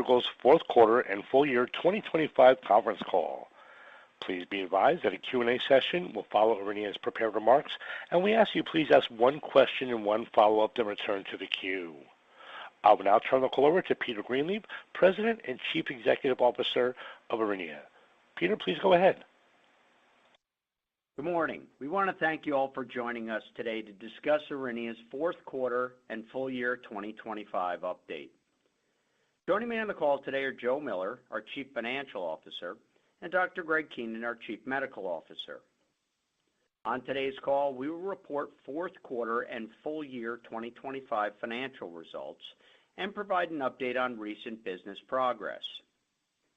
Pharmaceuticals fourth quarter and full year 2025 conference call. Please be advised that a Q&A session will follow Aurinia's prepared remarks, and we ask you please ask one question and one follow-up, then return to the queue. I will now turn the call over to Peter Greenleaf, President and Chief Executive Officer of Aurinia. Peter, please go ahead. Good morning. We want to thank you all for joining us today to discuss Aurinia's fourth quarter and full year 2025 update. Joining me on the call today are Joe Miller, our Chief Financial Officer, and Dr. Greg Keenan, our Chief Medical Officer. On today's call, we will report fourth quarter and full year 2025 financial results and provide an update on recent business progress.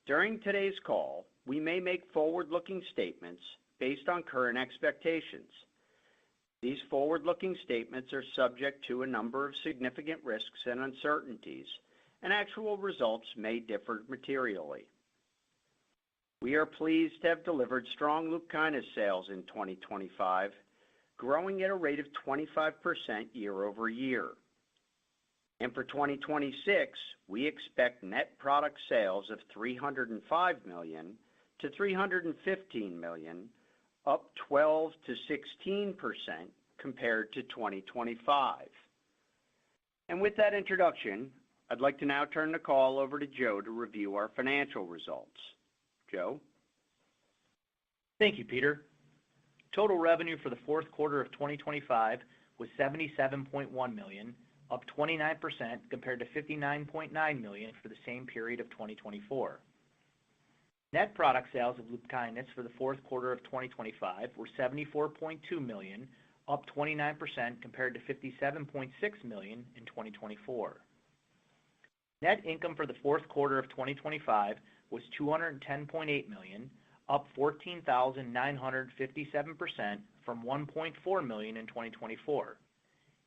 During today's call, we may make forward-looking statements based on current expectations. These forward-looking statements are subject to a number of significant risks and uncertainties, and actual results may differ materially. We are pleased to have delivered strong LUPKYNIS sales in 2025, growing at a rate of 25% year-over-year. For 2026, we expect net product sales of $305 million-$315 million, up 12%-16% compared to 2025. With that introduction, I'd like to now turn the call over to Joe to review our financial results. Joe? Thank you, Peter. Total revenue for the fourth quarter of 2025 was $77.1 million, up 29% compared to $59.9 million for the same period of 2024. Net product sales of LUPKYNIS for the fourth quarter of 2025 were $74.2 million, up 29% compared to $57.6 million in 2024. Net income for the fourth quarter of 2025 was $210.8 million, up 14,957% from $1.4 million in 2024.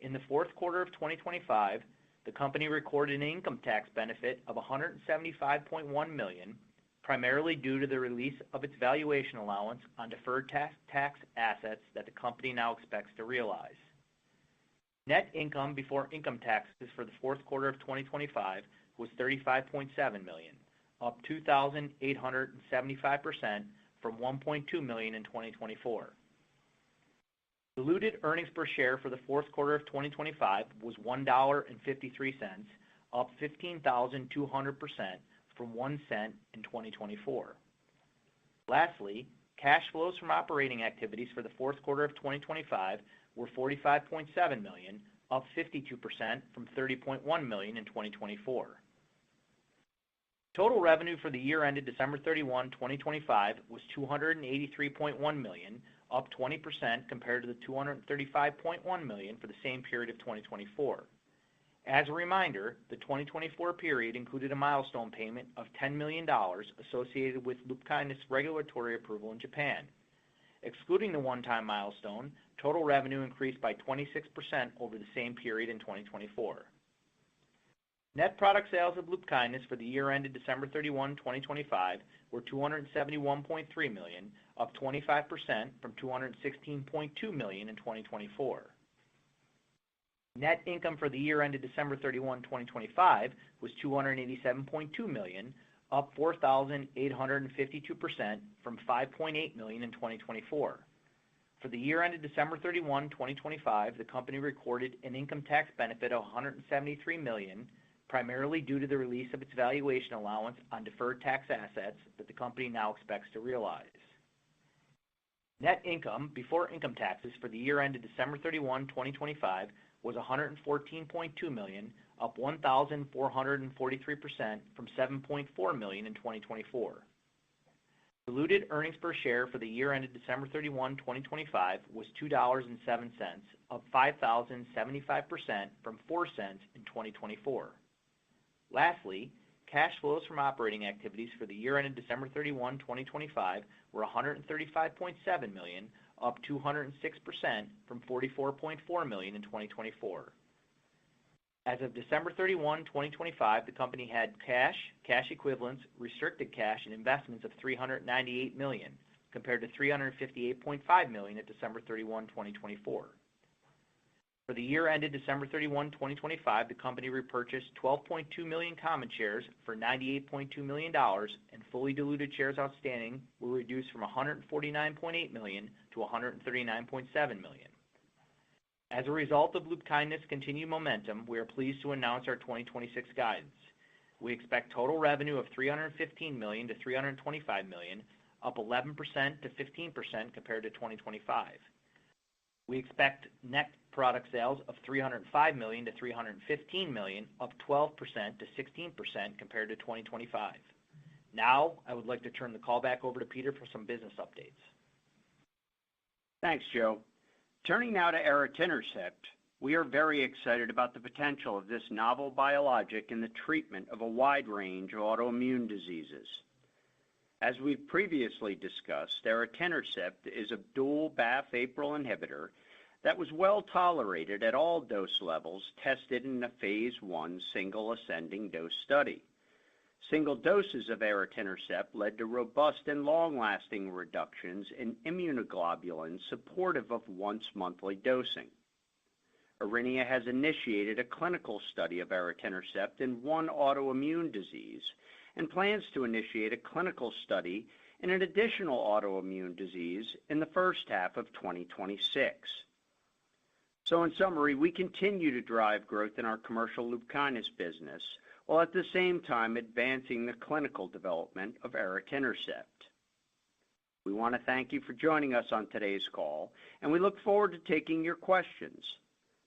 In the fourth quarter of 2025, the company recorded an income tax benefit of $175.1 million, primarily due to the release of its valuation allowance on deferred tax assets that the company now expects to realize. Net income before income taxes for the fourth quarter of 2025 was $35.7 million, up 2,875% from $1.2 million in 2024. Diluted earnings per share for the fourth quarter of 2025 was $1.53, up 15,200% from 1 cent in 2024. Lastly, cash flows from operating activities for the fourth quarter of 2025 were $45.7 million, up 52% from $30.1 million in 2024. Total revenue for the year ended December 31, 2025 was $283.1 million, up 20% compared to the $235.1 million for the same period of 2024. As a reminder, the 2024 period included a milestone payment of $10 million associated with LUPKYNIS regulatory approval in Japan. Excluding the one-time milestone, total revenue increased by 26% over the same period in 2024. Net product sales of LUPKYNIS for the year ended December 31, 2025 were $271.3 million, up 25% from $216.2 million in 2024. Net income for the year ended December 31, 2025 was $287.2 million, up 4,852% from $5.8 million in 2024. For the year ended December 31, 2025, the company recorded an income tax benefit of $173 million, primarily due to the release of its valuation allowance on deferred tax assets that the company now expects to realize. Net income before income taxes for the year ended December 31, 2025 was $114.2 million, up 1,443% from $7.4 million in 2024. Diluted earnings per share for the year ended December 31, 2025 was $2.07, up 5,075% from 4 cents in 2024. Lastly, cash flows from operating activities for the year ended December 31, 2025 were $135.7 million, up 206% from $44.4 million in 2024. As of December 31, 2025, the company had cash equivalents, restricted cash, and investments of $398 million, compared to $358.5 million at December 31, 2024. For the year ended December 31, 2025, the company repurchased 12.2 million common shares for $98.2 million, and fully diluted shares outstanding were reduced from 149.8 million to 139.7 million. As a result of LUPKYNIS' continued momentum, we are pleased to announce our 2026 guidance. We expect total revenue of $315 million to $325 million, up 11% to 15% compared to 2025. We expect net product sales of $305 million to $315 million, up 12% to 16% compared to 2025. Now, I would like to turn the call back over to Peter for some business updates. Thanks, Joe. Turning now to aritinercept, we are very excited about the potential of this novel biologic in the treatment of a wide range of autoimmune diseases. As we've previously discussed, aritinercept is a dual BAFF/APRIL inhibitor that was well tolerated at all dose levels tested in a phase 1 single ascending dose study. Single doses of aritinercept led to robust and long-lasting reductions in immunoglobulins supportive of once-monthly dosing. Aurinia has initiated a clinical study of aritinercept in one autoimmune disease and plans to initiate a clinical study in an additional autoimmune disease in the first half of 2026. So in summary, we continue to drive growth in our commercial LUPKYNIS business, while at the same time advancing the clinical development of aritinercept. We want to thank you for joining us on today's call, and we look forward to taking your questions.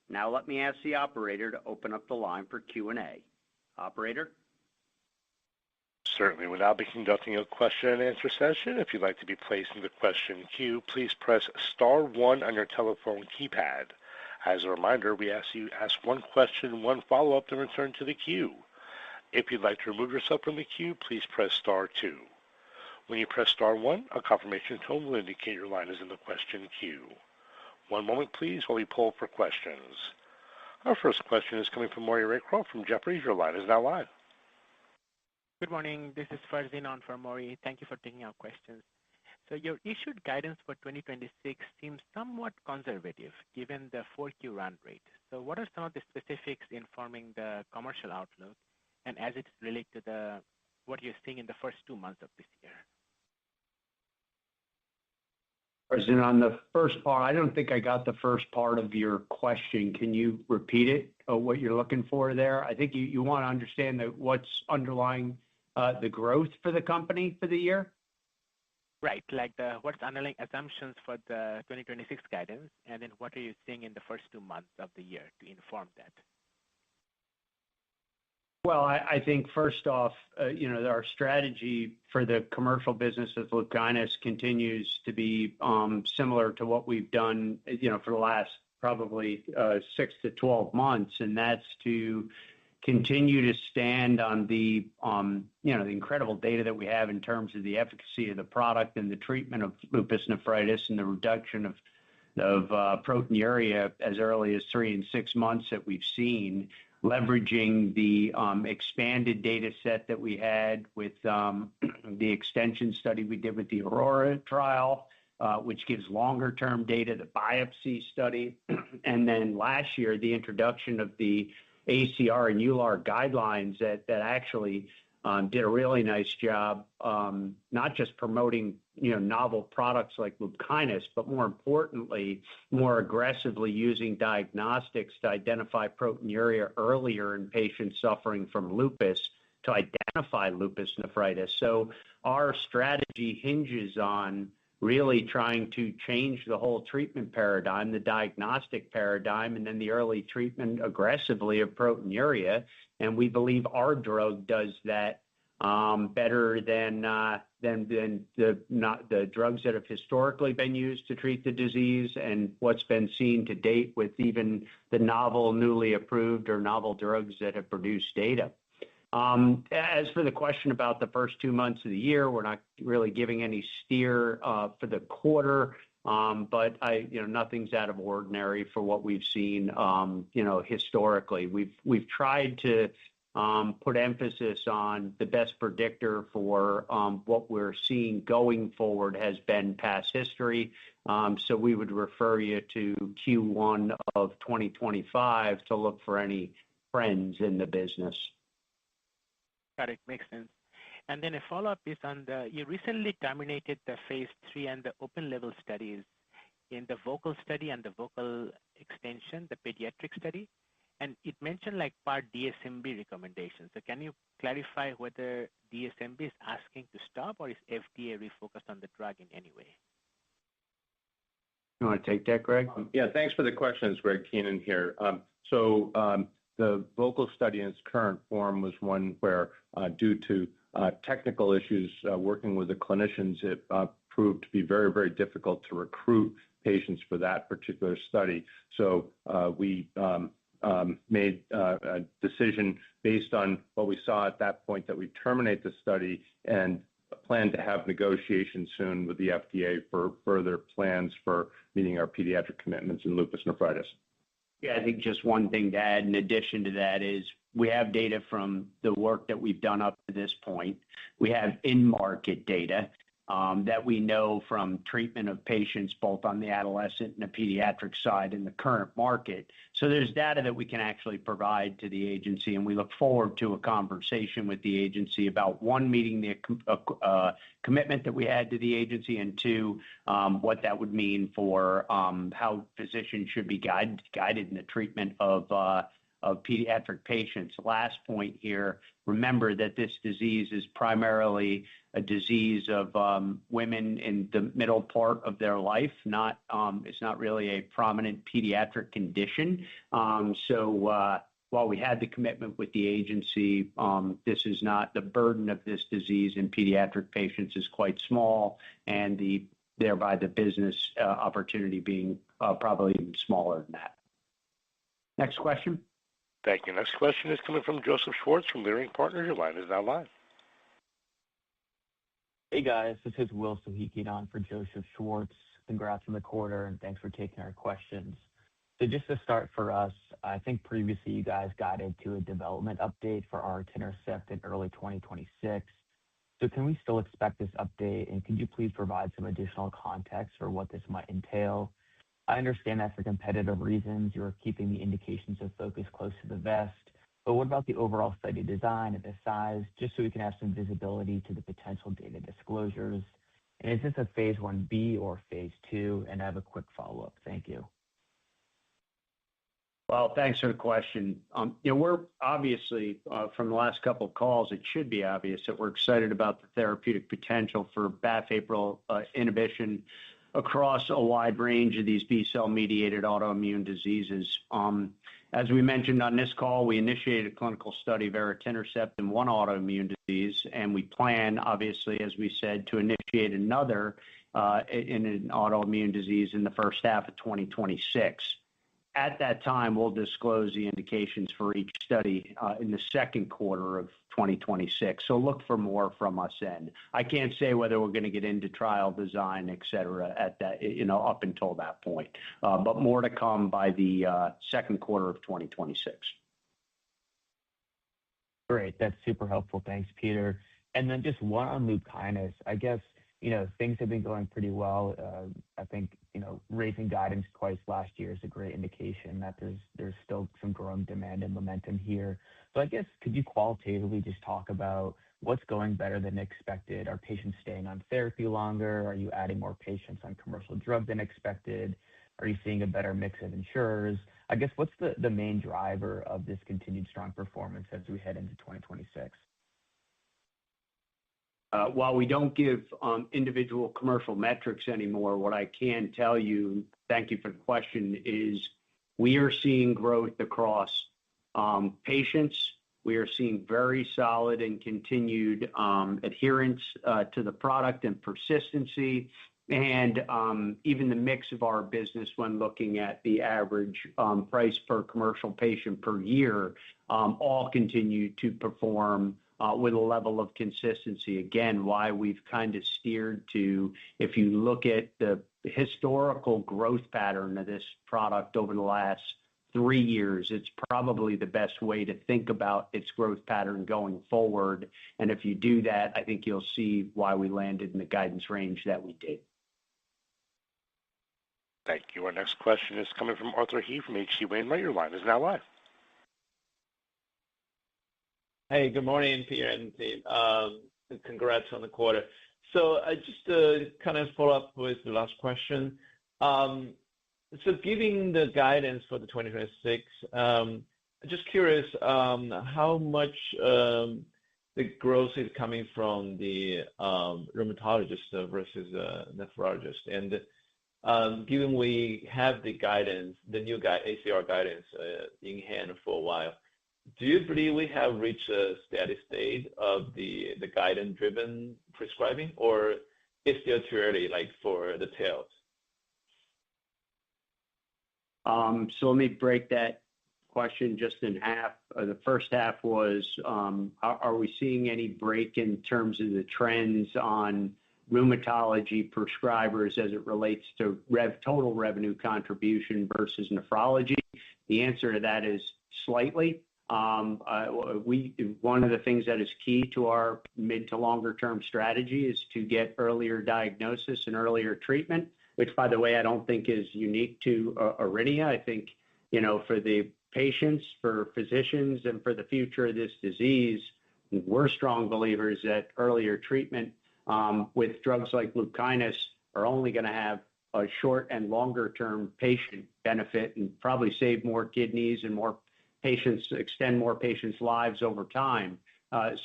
Now let me ask the operator to open up the line for Q&A. Operator? Certainly. We'll now be conducting a question and answer session. If you'd like to be placed in the question queue, please press star 1 on your telephone keypad. As a reminder, we ask you ask one question, one follow-up, then return to the queue. If you'd like to remove yourself from the queue, please press star 2. When you press star 1, a confirmation tone will indicate your line is in the question queue. One moment, please, while we poll for questions. Our first question is coming from Maury Raycroft from Jefferies. Your line is now live. Good morning. This is Farzin on for Maury. Thank you for taking our questions. So your issued guidance for 2026 seems somewhat conservative given the 4Q run rate. So what are some of the specifics informing the commercial outlook and as it relates to what you're seeing in the first 2 months of this year? Farzin, on the first part, I don't think I got the first part of your question. Can you repeat it, what you're looking for there? I think you want to understand that what's underlying the growth for the company for the year? Right, like what's underlying assumptions for the 2026 guidance, and then what are you seeing in the first 2 months of the year to inform that? Well, I think first off, our strategy for the commercial business of LUPKYNIS continues to be similar to what we've done, for the last probably 6 to 12 months, and that's to continue to stand on the incredible data that we have in terms of the efficacy of the product and the treatment of lupus nephritis and the reduction of proteinuria as early as 3 and 6 months that we've seen, leveraging the expanded data set that we had with the extension study we did with the Aurora trial, which gives longer-term data, the biopsy study, and then last year, the introduction of the ACR and EULAR guidelines that actually did a really nice job, not just promoting novel products like LUPKYNIS, but more importantly, more aggressively using diagnostics to identify proteinuria earlier in patients suffering from lupus to identify lupus nephritis. So our strategy hinges on really trying to change the whole treatment paradigm, the diagnostic paradigm, and then the early treatment aggressively of proteinuria. And we believe our drug does that better than the drugs that have historically been used to treat the disease and what's been seen to date with even the novel, newly approved or novel drugs that have produced data. As for the question about the first 2 months of the year, we're not really giving any steer for the quarter, but nothing's out of ordinary for what we've seen, historically. We've tried to put emphasis on the best predictor for what we're seeing going forward has been past history. So we would refer you to Q1 of 2025 to look for any trends in the business. Got it. Makes sense. And then a follow-up is on you recently terminated the phase 3 and the open label studies in the vocal study and the vocal extension, the pediatric study. And it mentioned like part DSMB recommendations. So can you clarify whether DSMB is asking to stop or is FDA refocused on the drug in any way? You want to take that, Greg? Yeah, thanks for the questions, Greg Keenan here. The vocal study in its current form was one where, due to technical issues working with the clinicians, it proved to be very, very difficult to recruit patients for that particular study. So we made a decision based on what we saw at that point that we terminate the study and plan to have negotiations soon with the FDA for further plans for meeting our pediatric commitments in lupus nephritis. Yeah, I think just one thing to add in addition to that is we have data from the work that we've done up to this point. We have in-market data that we know from treatment of patients both on the adolescent and the pediatric side in the current market. So there's data that we can actually provide to the agency, and we look forward to a conversation with the agency about, one, meeting the commitment that we had to the agency, and two, what that would mean for how physicians should be guided in the treatment of pediatric patients. Last point here, remember that this disease is primarily a disease of women in the middle part of their life. It's not really a prominent pediatric condition. So while we had the commitment with the agency, this is not the burden of this disease in pediatric patients is quite small, and thereby the business opportunity being probably even smaller than that. Next question. Thank you. Next question is coming from Joseph Schwartz from Leerink Partners. Your line is now live. Hey guys, this is Will Sohikian on for Joseph Schwartz. Congrats on the quarter and thanks for taking our questions. So just to start for us, I think previously you guys guided to a development update for our etanercept in early 2026. So can we still expect this update, and could you please provide some additional context for what this might entail? I understand that for competitive reasons, you're keeping the indications of focus close to the vest, but what about the overall study design and the size, just so we can have some visibility to the potential data disclosures? And is this a phase 1B or phase 2? And I have a quick follow-up. Thank you. Well, thanks for the question. We're obviously, from the last couple of calls, it should be obvious that we're excited about the therapeutic potential for BAFF/APRIL inhibition across a wide range of these B-cell mediated autoimmune diseases. As we mentioned on this call, we initiated a clinical study of etanercept in one autoimmune disease, and we plan, obviously, as we said, to initiate another in an autoimmune disease in the first half of 2026. At that time, we'll disclose the indications for each study in the second quarter of 2026. So look for more from us then. I can't say whether we're going to get into trial design, et cetera, at that, up until that point. But more to come by the second quarter of 2026. Great. That's super helpful. Thanks, Peter. And then just one on LUPKYNIS. I guess, things have been going pretty well. I think, raising guidance twice last year is a great indication that there's still some growing demand and momentum here. So I guess, could you qualitatively just talk about what's going better than expected? Are patients staying on therapy longer? Are you adding more patients on commercial drug than expected? Are you seeing a better mix of insurers? I guess, what's the main driver of this continued strong performance as we head into 2026? While we don't give individual commercial metrics anymore, what I can tell you, thank you for the question, is we are seeing growth across patients. We are seeing very solid and continued adherence to the product and persistency. And even the mix of our business when looking at the average price per commercial patient per year all continue to perform with a level of consistency. Again, why we've kind of steered to, if you look at the historical growth pattern of this product over the last 3 years, it's probably the best way to think about its growth pattern going forward. And if you do that, I think you'll see why we landed in the guidance range that we did. Thank you. Our next question is coming from Arthur He from H.C. Wainwright. Your line is now live. Hey, good morning, Peter and team. Congrats on the quarter. So I just kind of follow up with the last question. So giving the guidance for the 2026, just curious how much the growth is coming from the rheumatologist versus nephrologist. And given we have the guidance, the new ACR guidance in hand for a while, do you believe we have reached a steady state of the guidance-driven prescribing, or it's still too early, like for the tails? So let me break that question just in half. The first half was, are we seeing any break in terms of the trends on rheumatology prescribers as it relates to total revenue contribution versus nephrology? The answer to that is slightly. One of the things that is key to our mid to longer term strategy is to get earlier diagnosis and earlier treatment, which, by the way, I don't think is unique to Aurinia. I think, for the patients, for physicians, and for the future of this disease, we're strong believers that earlier treatment with drugs like LUPKYNIS are only going to have a short and longer term patient benefit and probably save more kidneys and more patients, extend more patients' lives over time.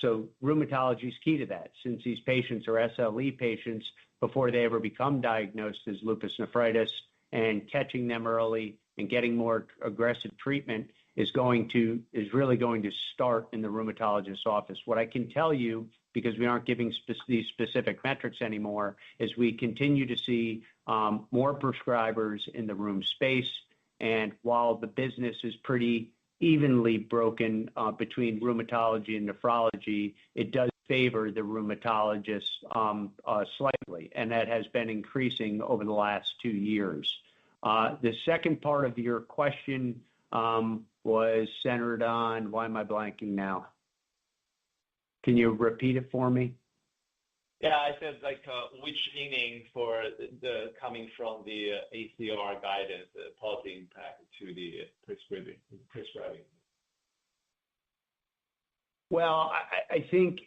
So rheumatology is key to that. Since these patients are SLE patients before they ever become diagnosed as lupus nephritis, and catching them early and getting more aggressive treatment is really going to start in the rheumatologist's office. What I can tell you, because we aren't giving these specific metrics anymore, is we continue to see more prescribers in the rheum space. And while the business is pretty evenly broken between rheumatology and nephrology, it does favor the rheumatologist slightly, and that has been increasing over the last 2 years. The second part of your question was centered on, why am I blanking now? Can you repeat it for me? Yeah, I said which inning for the coming from the ACR guidance, the positive impact to the prescribing. Well, I think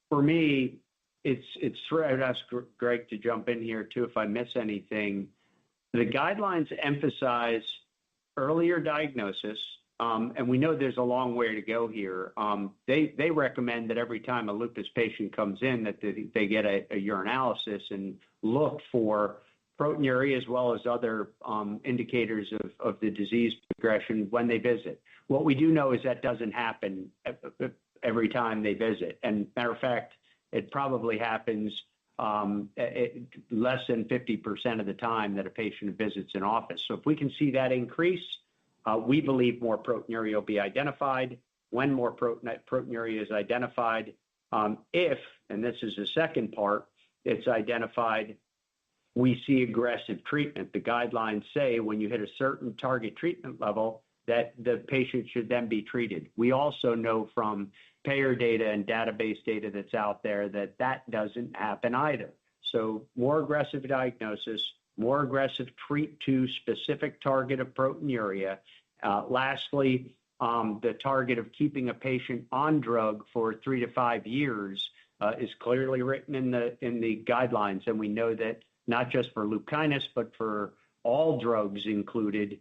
for me, it's I would ask Greg to jump in here too if I miss anything. The guidelines emphasize earlier diagnosis, and we know there's a long way to go here. They recommend that every time a lupus patient comes in, that they get a urinalysis and look for proteinuria as well as other indicators of the disease progression when they visit. What we do know is that doesn't happen every time they visit. And matter of fact, it probably happens less than 50% of the time that a patient visits an office. So if we can see that increase, we believe more proteinuria will be identified. When more proteinuria is identified, if, and this is the second part, it's identified, we see aggressive treatment. The guidelines say when you hit a certain target treatment level that the patient should then be treated. We also know from payer data and database data that's out there that doesn't happen either. So more aggressive diagnosis, more aggressive treat to specific target of proteinuria. Lastly, the target of keeping a patient on drug for 3 to 5 years is clearly written in the guidelines. And we know that not just for LUPKYNIS, but for all drugs included,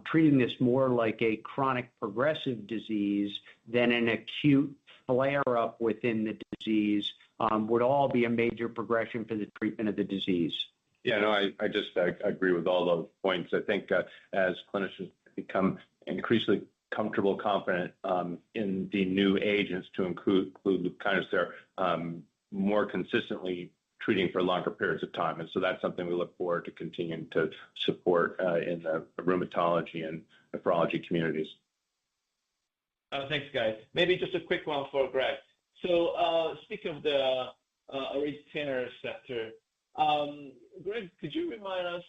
treating this more like a chronic progressive disease than an acute flare-up within the disease would all be a major progression for the treatment of the disease. Yeah, no, I just agree with all those points. I think as clinicians become increasingly comfortable, confident in the new agents to include LUPKYNIS, they're more consistently treating for longer periods of time. And so that's something we look forward to continuing to support in the rheumatology and nephrology communities. Thanks, guys. Maybe just a quick one for Greg. So speaking of the originator sector, Greg, could you remind us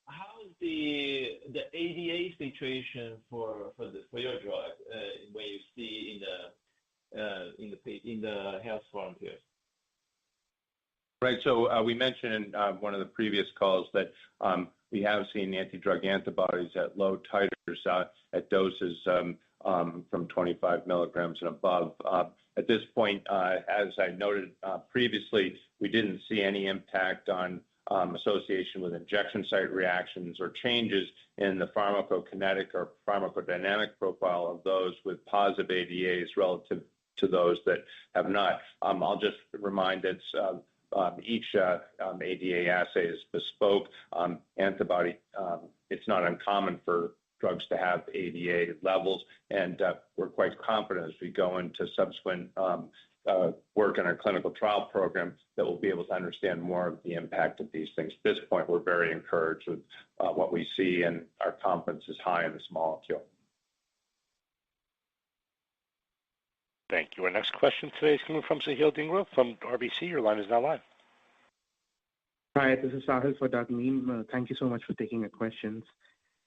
how's the ADA situation for your drug when you see in the health volunteers? Right. So we mentioned in one of the previous calls that we have seen anti-drug antibodies at low titers at doses from 25 milligrams and above. At this point, as I noted previously, we didn't see any impact on association with injection site reactions or changes in the pharmacokinetic or pharmacodynamic profile of those with positive ADAs relative to those that have not. I'll just remind that each ADA assay is bespoke antibody. It's not uncommon for drugs to have ADA levels, and we're quite confident as we go into subsequent work in our clinical trial program that we'll be able to understand more of the impact of these things. At this point, we're very encouraged with what we see, and our confidence is high in this molecule. Thank you. Our next question today is coming from Sahil Dhingra from RBC. Your line is now live. Hi, this is Sahil for Doug Neem. Thank you so much for taking the questions.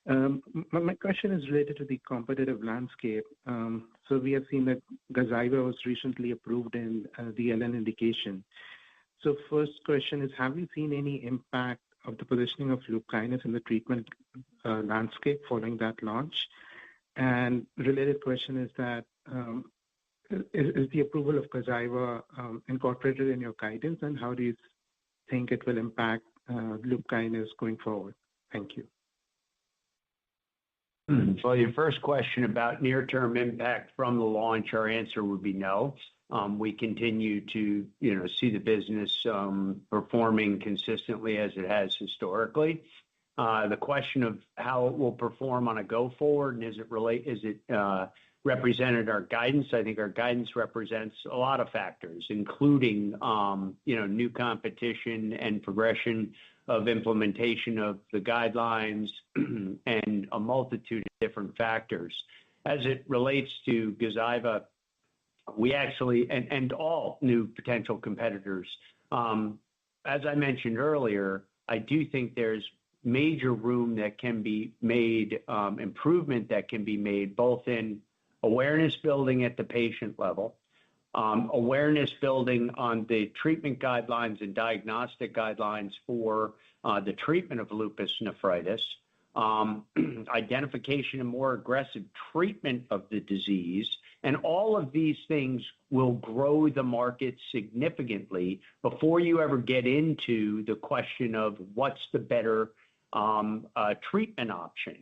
My question is related to the competitive landscape. So we have seen that Gazyva was recently approved in the LN indication. So first question is, have you seen any impact of the positioning of LUPKYNIS in the treatment landscape following that launch? And related question is that, is the approval of Gazyva incorporated in your guidance, and how do you think it will impact LUPKYNIS going forward? Thank you. Well, your first question about near-term impact from the launch, our answer would be no. We continue to, see the business performing consistently as it has historically. The question of how it will perform on a go forward and is it represented our guidance? I think our guidance represents a lot of factors, including, new competition and progression of implementation of the guidelines and a multitude of different factors. As it relates to Gazyva, we actually, and all new potential competitors, as I mentioned earlier, I do think there's major room that can be made, improvement that can be made both in awareness building at the patient level, awareness building on the treatment guidelines and diagnostic guidelines for the treatment of lupus nephritis, identification and more aggressive treatment of the disease. And all of these things will grow the market significantly before you ever get into the question of what's the better treatment option.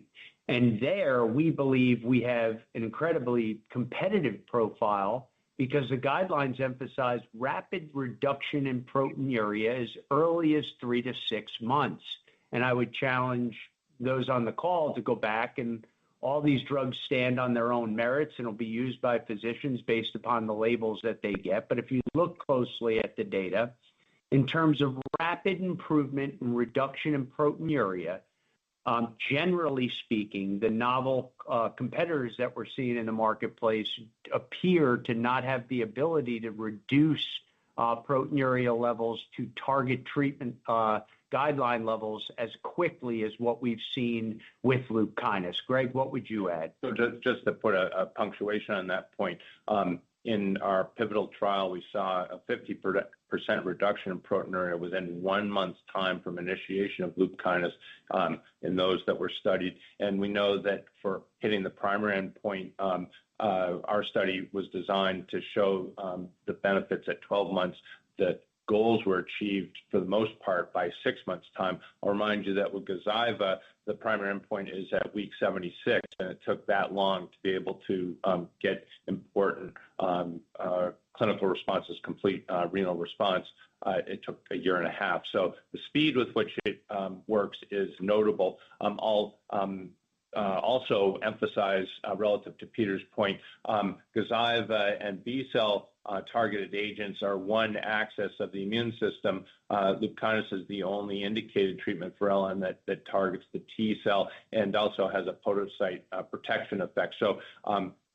And there, we believe we have an incredibly competitive profile because the guidelines emphasize rapid reduction in proteinuria as early as 3 to 6 months. And I would challenge those on the call to go back, and all these drugs stand on their own merits and will be used by physicians based upon the labels that they get. But if you look closely at the data, in terms of rapid improvement and reduction in proteinuria, generally speaking, the novel competitors that we're seeing in the marketplace appear to not have the ability to reduce proteinuria levels to target treatment guideline levels as quickly as what we've seen with LUPKYNIS. Greg, what would you add? So just to put a punctuation on that point, in our pivotal trial, we saw a 50% reduction in proteinuria within 1 month's time from initiation of LUPKYNIS in those that were studied. And we know that for hitting the primary endpoint, our study was designed to show the benefits at 12 months. The goals were achieved for the most part by 6 months' time. I'll remind you that with Gazyva, the primary endpoint is at week 76, and it took that long to be able to get important clinical responses, complete renal response. It took a year and a half. So the speed with which it works is notable. I'll also emphasize, relative to Peter's point, Gazyva and B-cell targeted agents are one axis of the immune system. LUPKYNIS is the only indicated treatment for LN that targets the T cell and also has a podocyte protection effect. So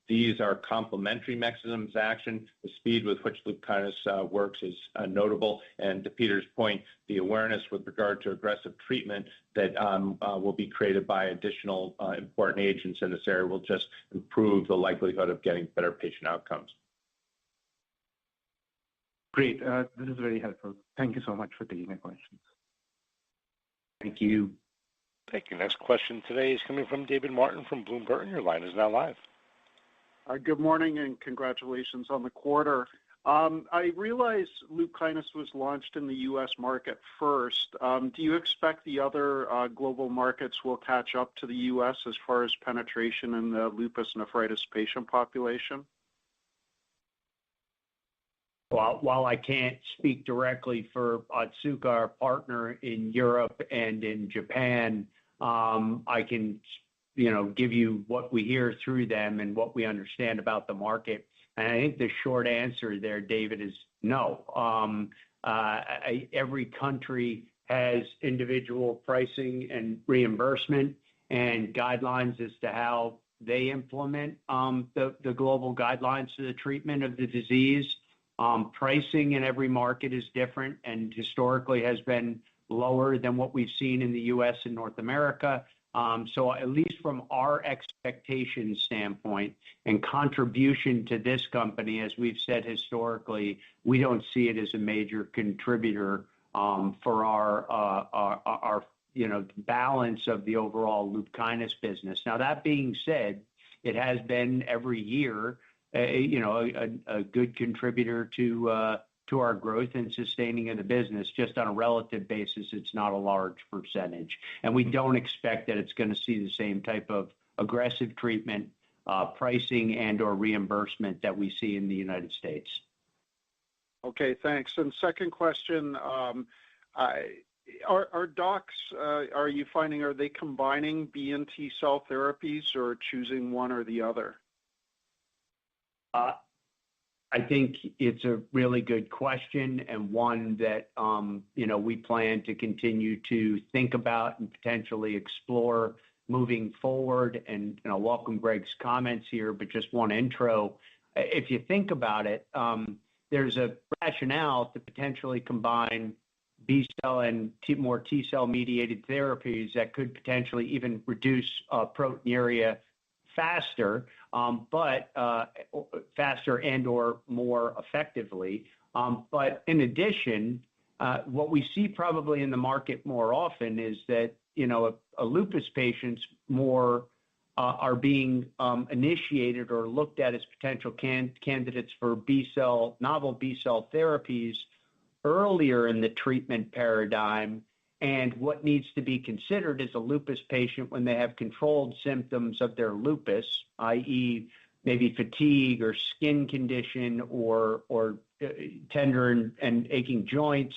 These are complementary mechanisms of action. The speed with which LUPKYNIS works is notable. And to Peter's point, the awareness with regard to aggressive treatment that will be created by additional important agents in this area will just improve the likelihood of getting better patient outcomes. Great. This is very helpful. Thank you so much for taking my questions. Thank you. Thank you. Next question today is coming from David Martin from Bloom Burton. Your line is now live. Good morning and congratulations on the quarter. I realize LUPKYNIS was launched in the U.S. market first. Do you expect the other global markets will catch up to the U.S. as far as penetration in the lupus nephritis patient population? Well, while I can't speak directly for Otsuka, our partner in Europe and in Japan, I can give you what we hear through them and what we understand about the market. And I think the short answer there, David, is no. Every country has individual pricing and reimbursement and guidelines as to how they implement the global guidelines to the treatment of the disease. Pricing in every market is different and historically has been lower than what we've seen in the U.S. and North America. So at least from our expectation standpoint and contribution to this company, as we've said historically, we don't see it as a major contributor for our balance of the overall LUPKYNIS business. Now, that being said, it has been every year a good contributor to our growth and sustaining of the business. Just on a relative basis, it's not a large percentage. And we don't expect that it's going to see the same type of aggressive treatment, pricing, and/or reimbursement that we see in the United States. Okay, thanks. And second question, are docs, are you finding, are they combining B and T cell therapies or choosing one or the other? I think it's a really good question and one that we plan to continue to think about and potentially explore moving forward. And I'll welcome Greg's comments here, but just one intro. If you think about it, there's a rationale to potentially combine B cell and more T cell mediated therapies that could potentially even reduce proteinuria faster, but faster and/or more effectively. But in addition, what we see probably in the market more often is that a lupus patients more are being initiated or looked at as potential candidates for novel B cell therapies earlier in the treatment paradigm. And what needs to be considered is a lupus patient when they have controlled symptoms of their lupus, i.e., maybe fatigue or skin condition or tender and aching joints.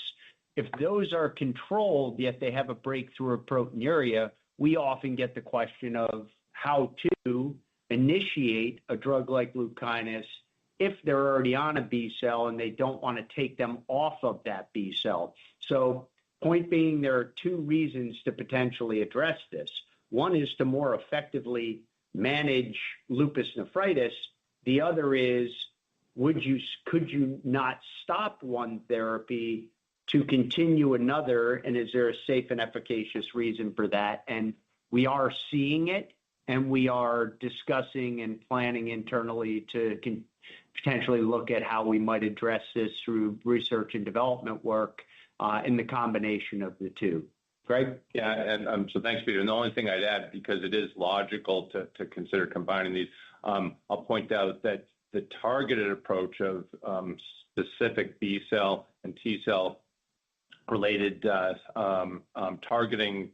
If those are controlled, yet they have a breakthrough of proteinuria, we often get the question of how to initiate a drug like LUPKYNIS if they're already on a B cell and they don't want to take them off of that B cell. So point being, there are two reasons to potentially address this. One is to more effectively manage lupus nephritis. The other is, could you not stop one therapy to continue another? And is there a safe and efficacious reason for that? And we are seeing it, and we are discussing and planning internally to potentially look at how we might address this through research and development work in the combination of the two. Greg? Yeah, and so thanks, Peter. And the only thing I'd add, because it is logical to consider combining these, I'll point out that the targeted approach of specific B cell and T cell related targeting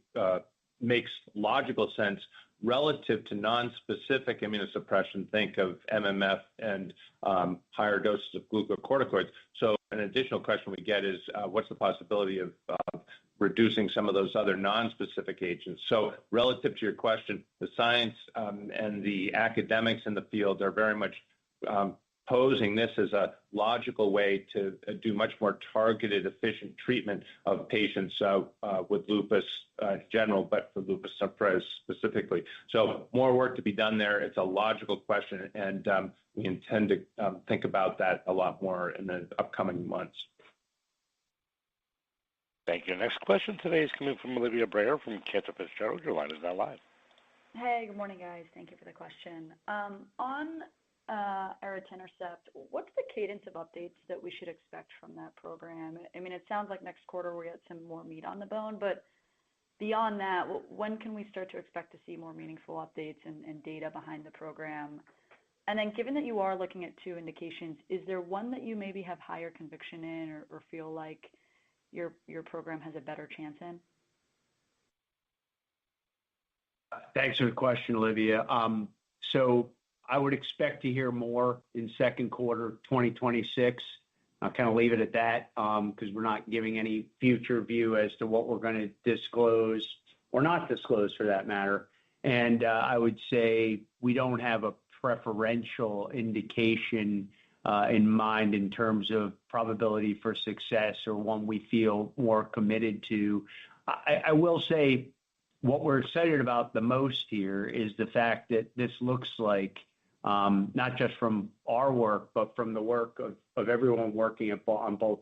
makes logical sense relative to non-specific immunosuppression. Think of MMF and higher doses of glucocorticoids. So an additional question we get is, what's the possibility of reducing some of those other non-specific agents? So relative to your question, the science and the academics in the field are very much posing this as a logical way to do much more targeted, efficient treatment of patients with lupus in general, but for lupus nephritis specifically. So more work to be done there. It's a logical question, and we intend to think about that a lot more in the upcoming months. Thank you. Next question today is coming from Olivia Brayer from Cantor Fitzgerald. Your line is now live. Hey, good morning, guys. Thank you for the question. On Aritinercept, what's the cadence of updates that we should expect from that program? I mean, it sounds like next quarter we get some more meat on the bone, but beyond that, when can we start to expect to see more meaningful updates and data behind the program? And then given that you are looking at 2 indications, is there one that you maybe have higher conviction in or feel like your program has a better chance in? Thanks for the question, Olivia. So I would expect to hear more in second quarter 2026. I'll kind of leave it at that because we're not giving any future view as to what we're going to disclose or not disclose for that matter. And I would say we don't have a preferential indication in mind in terms of probability for success or one we feel more committed to. I will say what we're excited about the most here is the fact that this looks like, not just from our work, but from the work of everyone working on both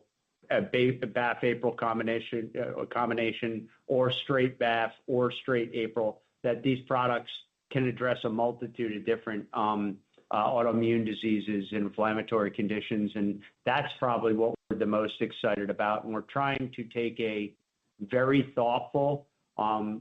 BAFF-APRIL combination or straight BAFF or straight APRIL, that these products can address a multitude of different autoimmune diseases, inflammatory conditions, and that's probably what we're the most excited about. And we're trying to take a very thoughtful,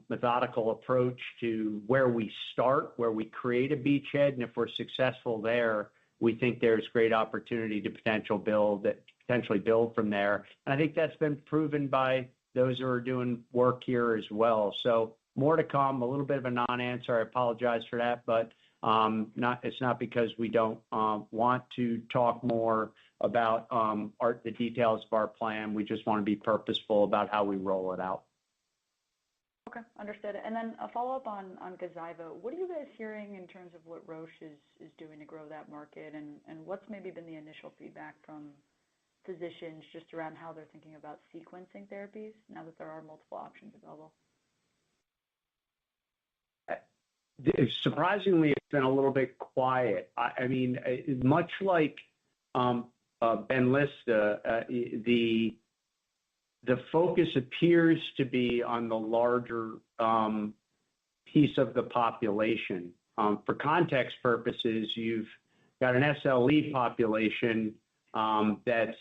methodical approach to where we start, where we create a beachhead, and if we're successful there, we think there's great opportunity to potentially build from there. And I think that's been proven by those who are doing work here as well. So more to come, a little bit of a non-answer. I apologize for that, but it's not because we don't want to talk more about the details of our plan. We just want to be purposeful about how we roll it out. Okay, understood. And then a follow-up on Gazyva. What are you guys hearing in terms of what Roche is doing to grow that market, and what's maybe been the initial feedback from physicians just around how they're thinking about sequencing therapies now that there are multiple options available? Surprisingly, it's been a little bit quiet. I mean, much like Benlysta, the focus appears to be on the larger piece of the population. For context purposes, you've got an SLE population that's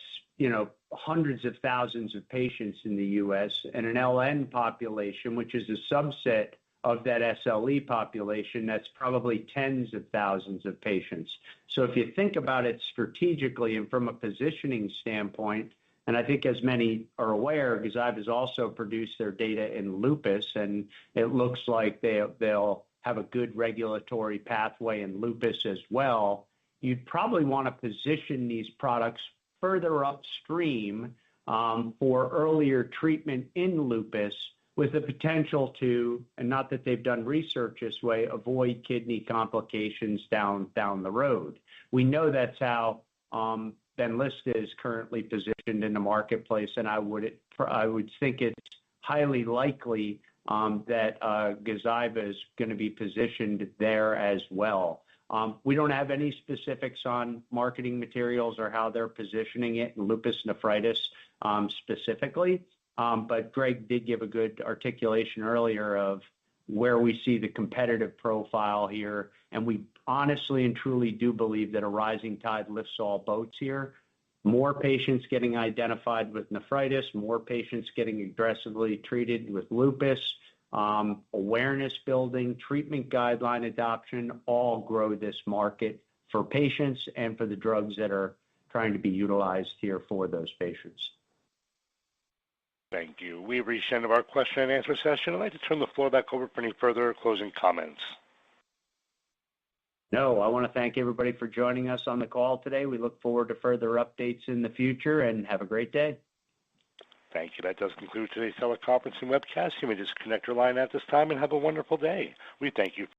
hundreds of thousands of patients in the U.S. and an LN population, which is a subset of that SLE population, that's probably tens of thousands of patients. So if you think about it strategically and from a positioning standpoint, and I think as many are aware, Gazyva has also produced their data in lupus, and it looks like they'll have a good regulatory pathway in lupus as well. You'd probably want to position these products further upstream for earlier treatment in lupus with the potential to, and not that they've done research this way, avoid kidney complications down the road. We know that's how Benlysta is currently positioned in the marketplace, and I would think it's highly likely that Gazyva is going to be positioned there as well. We don't have any specifics on marketing materials or how they're positioning it in lupus nephritis specifically, but Greg did give a good articulation earlier of where we see the competitive profile here, and we honestly and truly do believe that a rising tide lifts all boats here. More patients getting identified with nephritis, more patients getting aggressively treated with lupus, awareness building, treatment guideline adoption, all grow this market for patients and for the drugs that are trying to be utilized here for those patients. Thank you. We've reached the end of our question and answer session. I'd like to turn the floor back over for any further closing comments. No, I want to thank everybody for joining us on the call today. We look forward to further updates in the future, and have a great day. Thank you. That does conclude today's teleconference and webcast. You may disconnect your line at this time and have a wonderful day. We thank you.